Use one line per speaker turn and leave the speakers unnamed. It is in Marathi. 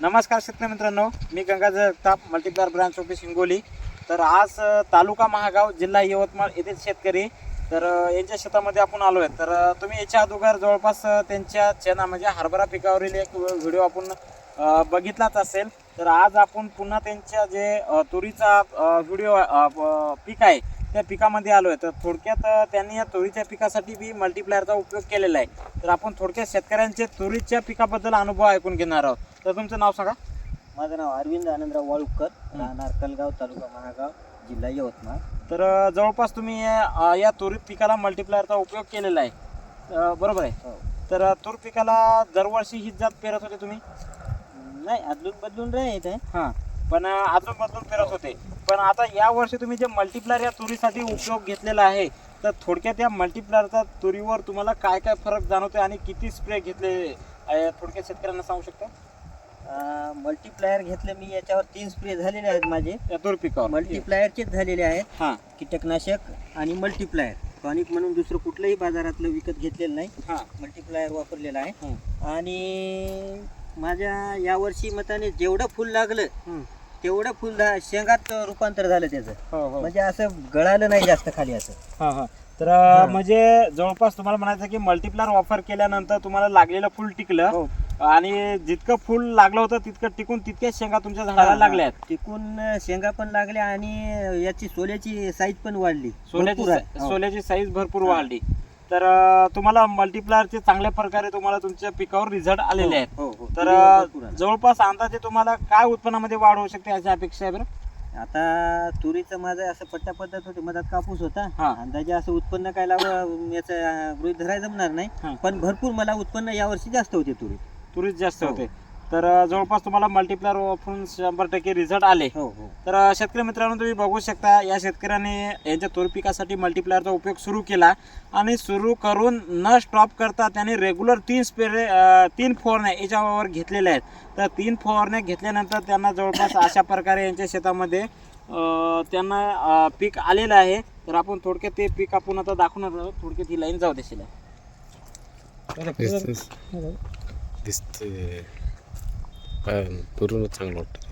नमस्कार शेतकरी मित्रांनो, मी Gangadhar Jagtap, multiplier branch office Hingoli. तर आज तालुका महागाव, जिल्हा यवतमाळ येथील शेतकरी तर यांच्या शेतामध्ये आपण आलो आहे. तर तुम्ही याच्या अगोदर जवळपास त्यांच्या चना म्हणजे हरभरा पिकावरील एक व्हिडिओ आपण बघितलाच असेल. तर आज आपण पुन्हा त्यांच्या जे तुरीचा व्हिडिओ पीक आहे त्या पिकामध्ये आलो आहे. तर थोडक्यात त्यांनी या तुरीच्या पिकासाठी बी मल्टीप्लायरचा उपयोग केलेला आहे. तर आपण थोडक्यात शेतकऱ्यांचे तुरीच्या पिकाबद्दल अनुभव ऐकून घेणार आहोत. तर तुमचं नाव सांगा.
माझं नाव अरविंद आनंदराव वाळुकर, राहणार कलगाव, तालुका महागाव, जिल्हा यवतमाळ.
तर जवळपास तुम्ही या तुरी पिकाला मल्टीप्लायरचा उपयोग केलेला आहे, बरोबर आहे?
हो.
तर तूर पिकाला दरवर्षी हीच जात पेरत होते तुम्ही?
नाही, अदलून बदलून राहत आहे.
हां, पण अजून बदलून पेरत होते. पण आता या वर्षी तुम्ही जे मल्टीप्लायर या तुरीसाठी उपयोग घेतलेला आहे, तर थोडक्यात या मल्टीप्लायरचा तुरीवर तुम्हाला काय काय फरक जाणवतोय आणि किती स्प्रे घेतले थोडक्यात शेतकऱ्यांना सांगू शकता?
मल्टीप्लायर घेतले मी, याच्यावर 3 स्प्रे झालेले आहेत माझे.
या तूर पिकावर
मल्टीप्लायरचेच झालेले आहेत.
हां
कीटकनाशक आणि मल्टीप्लायर टॉनिक म्हणून दुसरं कुठलंही बाजारातलं विकत घेतलेलं नाही.
हां
मल्टीप्लायर वापरलेला आहे.
हं.
आणि माझ्या यावर्षी मताने जेवढं फुल लागलं
हं.
तेवढं फुल शेंगात रूपांतर झालं त्याचं.
हो हो.
म्हणजे असं गळालं नाही जास्त खाली असं.
हां हां. तर म्हणजे जवळपास तुम्हाला म्हणायचं की मल्टीप्लायर वापर केल्यानंतर तुम्हाला लागलेलं फुल टिकलं
हो.
आणि जितकं फुल लागलं होतं तितकं टिकून तितक्याच शेंगा तुमच्या झाडाला लागल्या आहेत.
टिकून शेंगा पण लागल्या आणि याची सोल्याची साईज पण वाढली. भरपूर आहे. हो.
सोल्याची साईज भरपूर वाढली. तर तुम्हाला मल्टीप्लायरचे चांगल्या प्रकारे तुम्हाला तुमच्या पिकावर रिझल्ट आलेले आहेत.
हो, हो.
तर
भरपूर आहे.
जवळपास अंदाजे तुम्हाला काय उत्पन्नामध्ये वाढ होऊ शकते याची अपेक्षा आहे बरं?
आता तुरीचं माझं असं पट्टा पद्धत होती, मधात कापूस होता.
हा.
अंदाजे असं उत्पन्न काय याचं गृहीत धरायला जमणार
हा.
नाही, पण भरपूर मला उत्पन्न यावर्षी जास्त होते तुरीत.
तुरीच जास्त
हो.
होते. तर जवळपास तुम्हाला मल्टीप्लायर वापरून 100% रिझल्ट आले.
हो हो.
तर शेतकरी मित्रांनो, तुम्ही बघू शकता या शेतकऱ्याने यांच्या तूर पिकासाठी मल्टीप्लायरचा उपयोग सुरू केला आणि सुरू करून न स्टॉप करता त्याने रेग्युलर 3 फवारण्या याच्यावर घेतलेल्या आहेत. तर 3 फवारण्या घेतल्यानंतर त्यांना जवळपास अशा प्रकारे यांच्या शेतामध्ये त्यांना पीक आलेलं आहे. तर आपण थोडक्यात ते पीक आपण आता दाखवणार आहोत. थोडक्यात ही लाईन जाऊ देशील.
दिसते पूर्ण चांगलं वाटतं.